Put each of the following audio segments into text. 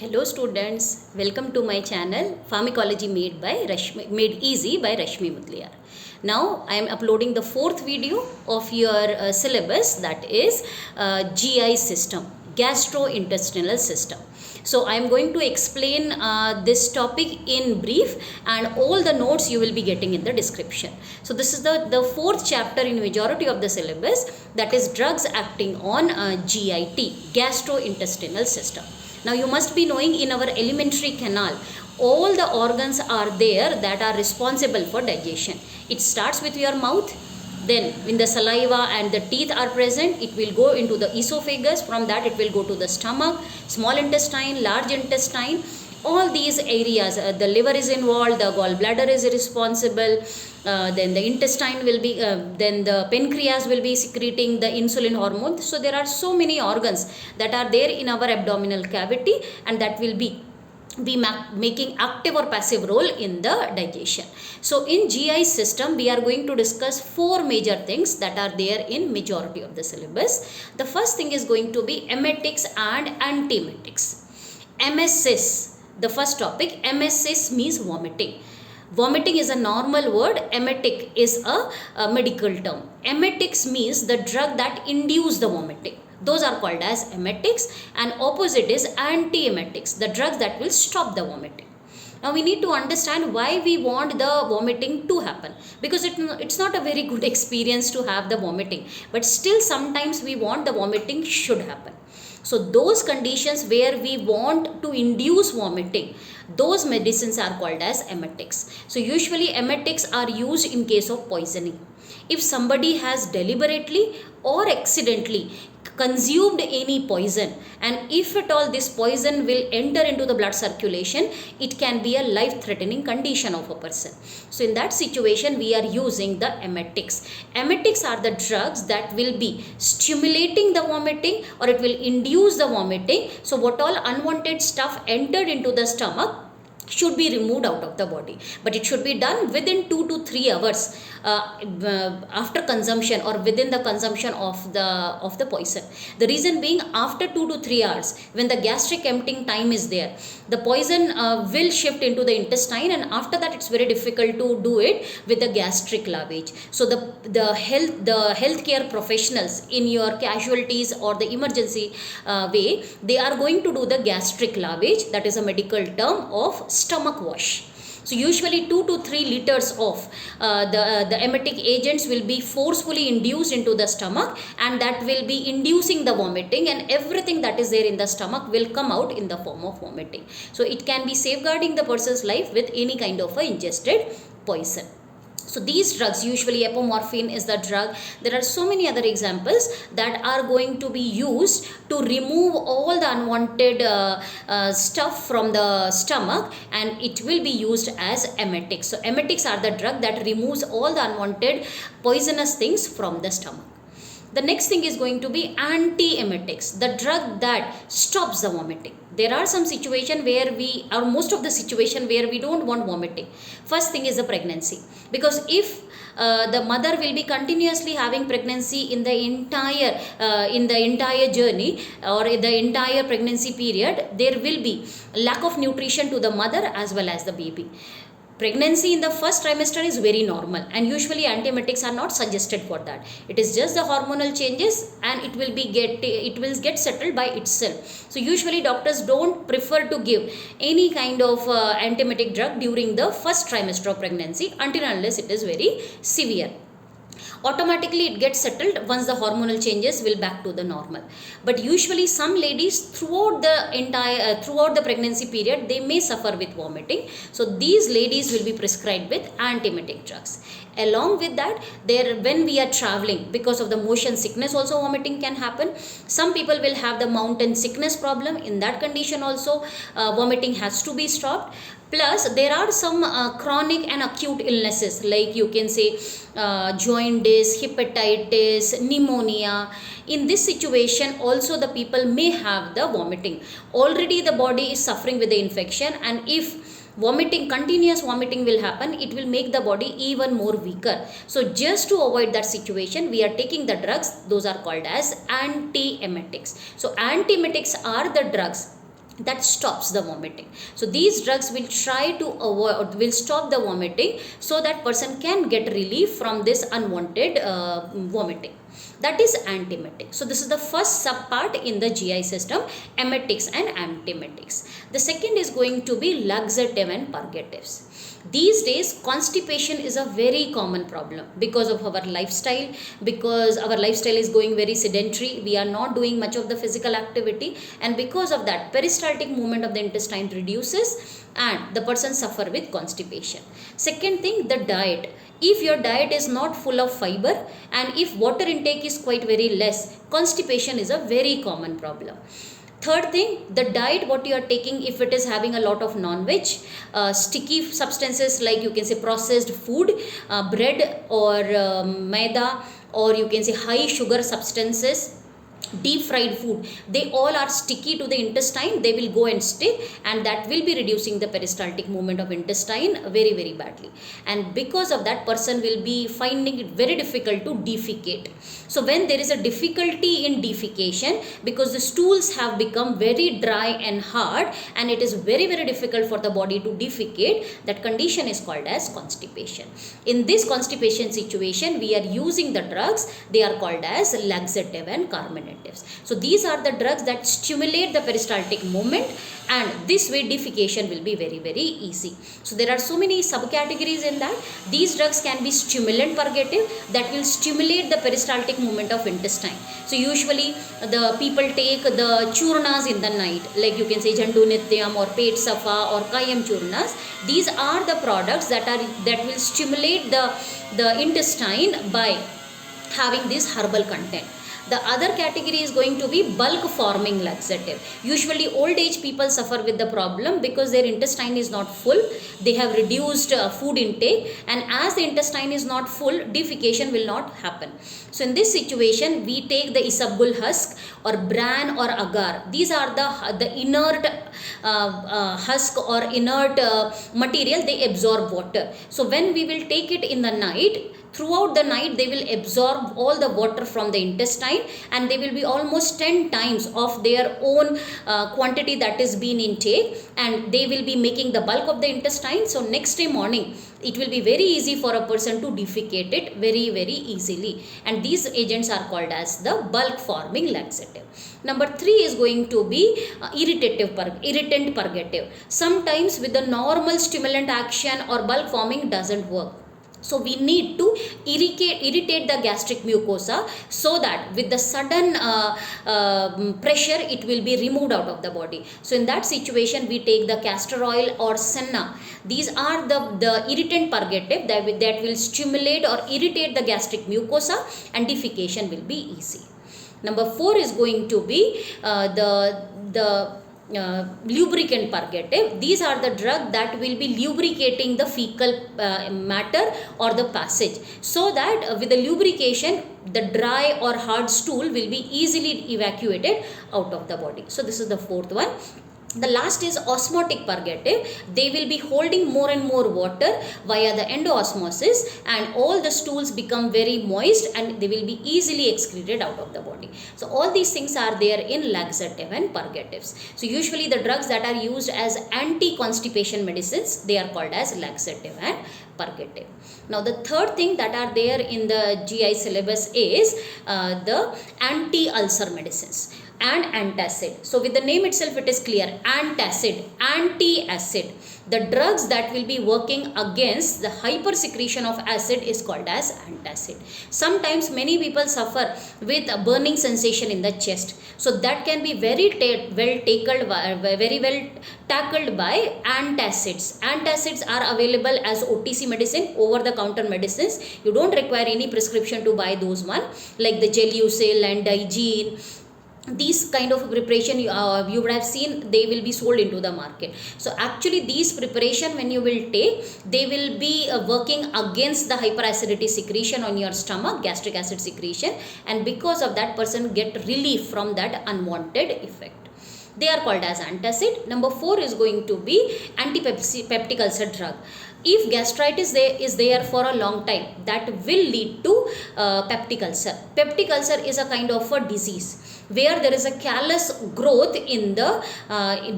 Hello students, welcome to my channel Pharmacology made easy by Rashmi Mudliar. Now I am uploading the fourth video of your syllabus, that is GI system, gastrointestinal system. So I am going to explain this topic in brief, and all the notes you will be getting in the description. So this is the fourth chapter in majority of the syllabus, that is drugs acting on GIT, gastrointestinal system. Now you must be knowing, in our alimentary canal, all the organs are there that are responsible for digestion. It starts with your mouth, then when the saliva and the teeth are present, it will go into the esophagus. From that it will go to the stomach, small intestine, large intestine. All these areas, the liver is involved, the gallbladder is responsible, then the intestine will be, then the pancreas will be secreting the insulin hormone. So there are so many organs that are there in our abdominal cavity, and that will be making active or passive role in the digestion. So in GI system we are going to discuss four major things that are there in majority of the syllabus. The first thing is going to be emetics and antiemetics. Emesis, the first topic. Emesis means vomiting. Vomiting is a normal word, emetic is a medical term. Emetics means the drug that induce the vomiting. Those are called as emetics, and opposite is antiemetics, the drugs that will stop the vomiting. Now we need to understand why we want the vomiting to happen, because it's not a very good experience to have the vomiting, but still sometimes we want the vomiting should happen. So those conditions where we want to induce vomiting, those medicines are called as emetics. So usually emetics are used in case of poisoning. If somebody has deliberately or accidentally consumed any poison, and if at all this poison will enter into the blood circulation, it can be a life-threatening condition of a person. So in that situation we are using the emetics. Emetics are the drugs that will be stimulating the vomiting, or it will induce the vomiting. So what all unwanted stuff entered into the stomach should be removed out of the body, but it should be done within 2 to 3 hours after consumption, or within the consumption of the poison. The reason being, after 2 to 3 hours, when the gastric emptying time is there, the poison will shift into the intestine, and after that it's very difficult to do it with the gastric lavage. So the healthcare professionals in your casualties or the emergency way, they are going to do the gastric lavage, that is a medical term of stomach wash. So usually 2 to 3 liters of the emetic agents will be forcefully induced into the stomach, and that will be inducing the vomiting, and everything that is there in the stomach will come out in the form of vomiting. So it can be safeguarding the person's life with any kind of a ingested poison. So these drugs, usually apomorphine is the drug. There are so many other examples that are going to be used to remove all the unwanted stuff from the stomach, and it will be used as emetics. So emetics are the drug that removes all the unwanted poisonous things from the stomach. The next thing is going to be antiemetics, the drug that stops the vomiting. There are some situation where most of the situation where we don't want vomiting. First thing is the pregnancy, because if the mother will be continuously having pregnancy in the entire journey or in the entire pregnancy period, there will be lack of nutrition to the mother as well as the baby. Pregnancy in the first trimester is very normal, and usually antiemetics are not suggested for that. It is just the hormonal changes, and it will get settled by itself. So usually doctors don't prefer to give any kind of antiemetic drug during the first trimester of pregnancy until unless it is very severe. Automatically it gets settled once the hormonal changes will back to the normal. But usually some ladies throughout the pregnancy period, they may suffer with vomiting. So these ladies will be prescribed with antiemetic drugs. Along with that, when we are traveling, because of the motion sickness also vomiting can happen. Some people will have the mountain sickness problem. In that condition also vomiting has to be stopped. Plus there are some chronic and acute illnesses, like you can say jaundice, hepatitis, pneumonia. In this situation also the people may have the vomiting. Already the body is suffering with the infection, and if continuous vomiting will happen, it will make the body even more weaker. So just to avoid that situation, we are taking the drugs, those are called as antiemetics. So antiemetics are the drugs that stops the vomiting. So these drugs will try to avoid, will stop the vomiting, so that person can get relief from this unwanted vomiting. That is antiemetic. So this is the first sub part in the GI system, emetics and antiemetics. The second is going to be laxative and purgatives. These days constipation is a very common problem because of our lifestyle, because our lifestyle is going very sedentary, we are not doing much of the physical activity, and because of that peristaltic movement of the intestine reduces and the person suffer with constipation. Second thing, the diet. If your diet is not full of fiber and if water intake is quite very less, constipation is a very common problem. Third thing, the diet what you are taking, if it is having a lot of non-veg, sticky substances like you can say processed food, bread or maida, or you can say high sugar substances, deep fried food, they all are sticky to the intestine, they will go and stay, and that will be reducing the peristaltic movement of intestine very very badly, and because of that person will be finding it very difficult to defecate. So when there is a difficulty in defecation, because the stools have become very dry and hard and it is very very difficult for the body to defecate, that condition is called as constipation. In this constipation situation we are using the drugs, they are called as laxative and carminative. So these are the drugs that stimulate the peristaltic movement, and this way defecation will be very very easy. So there are so many subcategories in that. These drugs can be stimulant purgative, that will stimulate the peristaltic movement of intestine. So usually the people take the churnas in the night, like you can say Jandu Nityam or Pet Safa or Kayam churnas. These are the products that will stimulate the intestine by having this herbal content. The other category is going to be bulk forming laxative. Usually old age people suffer with the problem because their intestine is not full, they have reduced food intake, and as the intestine is not full, defecation will not happen. So in this situation we take the isabgol husk or bran or agar. These are the inert husk or inert material, they absorb water. So when we will take it in the night, throughout the night they will absorb all the water from the intestine, and they will be almost 10 times of their own quantity that is being intake, and they will be making the bulk of the intestine. So next day morning it will be very easy for a person to defecate it very very easily, and these agents are called as the bulk forming laxative. Number 3 is going to be irritant purgative. Sometimes with the normal stimulant action or bulk forming doesn't work. So we need to irritate the gastric mucosa, so that with the sudden pressure it will be removed out of the body. So in that situation we take the castor oil or senna. These are the irritant purgative that will stimulate or irritate the gastric mucosa, and defecation will be easy. Number 4 is going to be the lubricant purgative. These are the drug that will be lubricating the fecal matter or the passage, so that with the lubrication the dry or hard stool will be easily evacuated out of the body. So this is the 4th one. The last is osmotic purgative. They will be holding more and more water via the endoosmosis, and all the stools become very moist and they will be easily excreted out of the body. So all these things are there in laxative and purgatives. So usually the drugs that are used as anti-constipation medicines, they are called as laxative and purgative. Now the third thing that are there in the GI syllabus is the anti-ulcer medicines and antacid. So with the name itself it is clear, antacid, anti-acid. The drugs that will be working against the hypersecretion of acid is called as antacid. Sometimes many people suffer with a burning sensation in the chest. So that can be very well tackled by antacids. Antacids are available as OTC medicine, over the counter medicines. You don't require any prescription to buy those one, like the Gelusil and Digene. These kind of preparation you would have seen, they will be sold into the market. So actually these preparation when you will take, they will be working against the hyperacidity secretion on your stomach, gastric acid secretion, and because of that person get relief from that unwanted effect. They are called as antacid. Number 4 is going to be antipeptic ulcer drug. If gastritis is there for a long time, that will lead to peptic ulcer. Peptic ulcer is a kind of a disease where there is a callus growth in the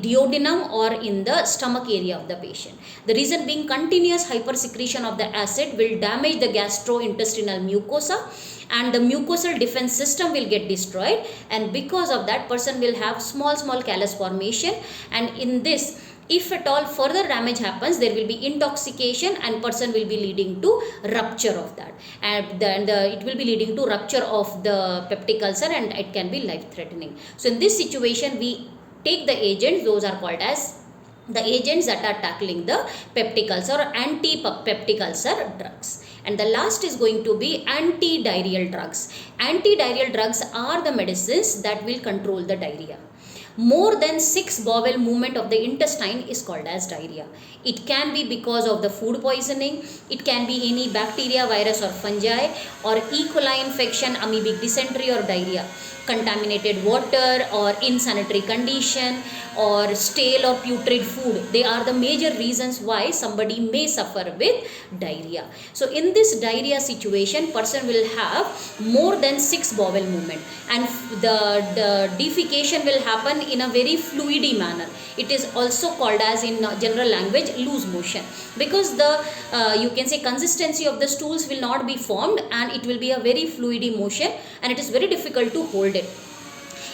duodenum or in the stomach area of the patient. The reason being, continuous hypersecretion of the acid will damage the gastrointestinal mucosa, and the mucosal defense system will get destroyed, and because of that, person will have small callus formation. And in this, if at all further damage happens, there will be intoxication, and person will be leading to rupture of that, and then it will be leading to rupture of the peptic ulcer, and it can be life threatening. So in this situation, we take the agents, those are called as the agents that are tackling the peptic ulcer or anti-peptic ulcer drugs. And the last is going to be anti-diarrheal drugs. Anti-diarrheal drugs are the medicines that will control the diarrhea. More than 6 bowel movement of the intestine is called as diarrhea. It can be because of the food poisoning, it can be any bacteria, virus or fungi, or E. coli infection, amoebic dysentery or diarrhea, contaminated water or insanitary condition, or stale or putrid food. They are the major reasons why somebody may suffer with diarrhea. So in this diarrhea situation, person will have more than 6 bowel movement, and the defecation will happen in a very fluidy manner. It is also called as, in general language, loose motion, because the you can say consistency of the stools will not be formed, and it will be a very fluidy motion, and it is very difficult to hold it.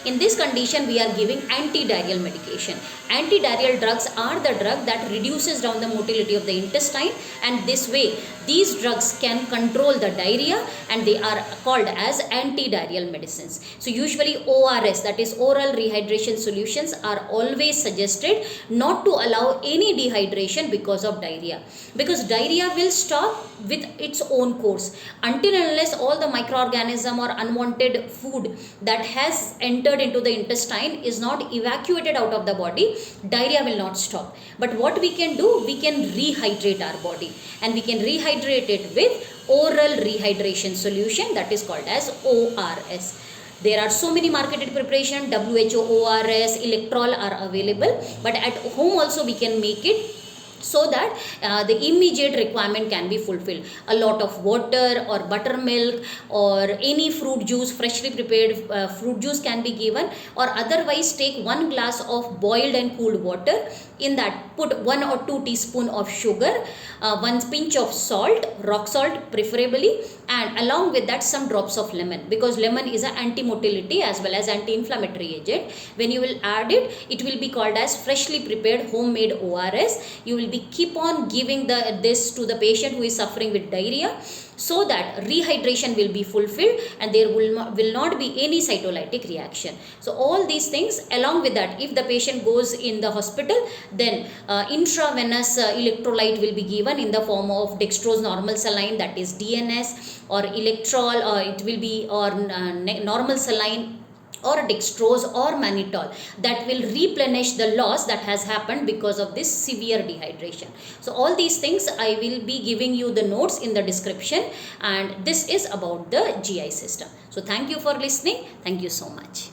In this condition, we are giving anti-diarrheal medication. Anti-diarrheal drugs are the drug that reduces down the motility of the intestine, and this way these drugs can control the diarrhea, and they are called as anti-diarrheal medicines. So usually ORS, that is oral rehydration solutions, are always suggested, not to allow any dehydration because of diarrhea, because diarrhea will stop with its own course until and unless all the microorganism or unwanted food that has entered into the intestine is not evacuated out of the body. Diarrhea will not stop. But what we can do, we can rehydrate our body, and we can rehydrate it with oral rehydration solution, that is called as ORS. There are so many marketed preparation, WHO ORS, Electrol are available, but at home also we can make it, so that the immediate requirement can be fulfilled. A lot of water or buttermilk or any fruit juice, freshly prepared fruit juice can be given, or otherwise take 1 glass of boiled and cooled water. In that, put 1 or 2 teaspoon of sugar, 1 pinch of salt, rock salt preferably, and along with that some drops of lemon, because lemon is an anti-motility as well as anti-inflammatory agent. When you will add it, it will be called as freshly prepared homemade ORS. You will be keep on giving this to the patient who is suffering with diarrhea, so that rehydration will be fulfilled and there will not be any cytolytic reaction. So all these things, along with that, if the patient goes in the hospital, then intravenous electrolyte will be given in the form of dextrose normal saline, that is DNS, or electrol, or it will be, or normal saline, or dextrose or mannitol, that will replenish the loss that has happened because of this severe dehydration. So all these things I will be giving you the notes in the description, and this is about the GI system. So thank you for listening. Thank you so much.